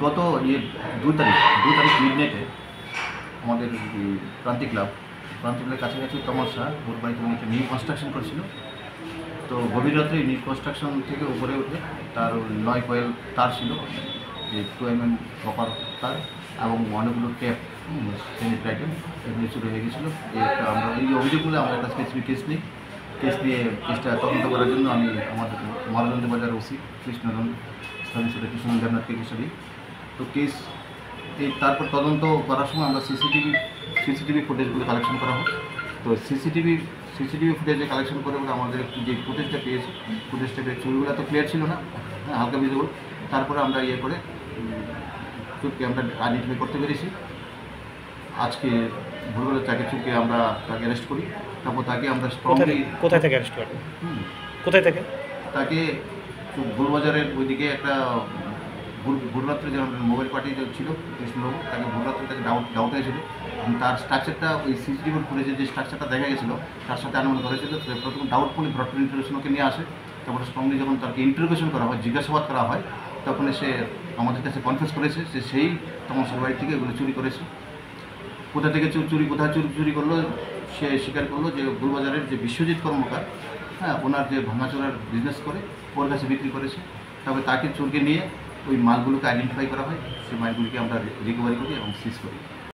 গত 2 তারিখ মিডনাইটে আমাদের ক্রান্তি ক্লাবের কাছাকাছি তমসা ওর বাড়িতে নিচে নিউ কনস্ট্রাকশন করেছিল। তো গভীর রাত্রে নিউ কনস্ট্রাকশন থেকে উপরে উঠে তার 9 কয়েল তার ছিল, যে 2 mm কপার তার এবং অনেকগুলো ট্যাপ স্যানিটারি আইটেম এগুলো চুরি হয়ে গেছিলো। আমরা এই অভিযোগগুলো আমরা একটা স্পেসিফিক কেস নিয়ে কেসটা তদন্ত করার জন্য আমি আমাদের মহারাজগঞ্জ বাজার ওসি কৃষ্ণগঞ্জ স্থানীয় সেটা কৃষ্ণগঞ্জ দেবনাথকে কেসটা দিই। তো কেস তারপর তদন্ত করার সময় আমরা সিসিটিভি ফুটেজগুলো কালেকশন করা হয়। তো সিসিটিভি ফুটেজে কালেকশন করে বলে আমাদের যে ফুটেজটা পেয়েছি, ফুটেজটা পেয়ে ছবিগুলো তো ক্লিয়ার ছিল না, হালকা ভিজিবল। তারপরে আমরা করে চুপকে আমরা আইডেন্টিফাই করতে পেরেছি। আজকে ভোরবেলা চুপকে আমরা তাকে অ্যারেস্ট করি। তারপর তাকে আমরা কোথায় থেকে অ্যারেস্ট করি? কোথায় থেকে? তাকে ভোরবাজারের ওইদিকে একটা ভোররাত্রে যে মোবাইল পার্টি যে ছিল কৃষ্ণবাবু, তাকে ভোররাত্রে তাকে ডাউট হয়েছিল। তার স্ট্রাকচারটা ওই সিসিটিভি ফুটেজের যে স্ট্রাকচারটা দেখা গেছিলো তার সাথে অনুমান করেছিল। প্রথম ডাউটফুলি ব্রডফুল ইন্টারোগেশনকে নিয়ে আসে। তারপরে স্ট্রংলি যখন তাকে ইন্টারোগেশন করা হয়, জিজ্ঞাসাবাদ করা হয়, তখন সে আমাদের কাছে কনফেস করেছে যে সেই তমসের বাড়ি থেকে এগুলো চুরি করেছে। কোথা থেকে কোথায় চুরি করলো সে স্বীকার করলো যে ভুলবাজারের যে বিশ্বজিৎ কর্মকার, ওনার যে ভাঙাচোরার বিজনেস করে ওর কাছে বিক্রি করেছে। তবে তাকে চোরকে নিয়ে ওই মালগুলোকে আইডেন্টিফাই করা হয়, সেই মালগুলিকে আমরা রিকভারি করি এবং সিজ করি।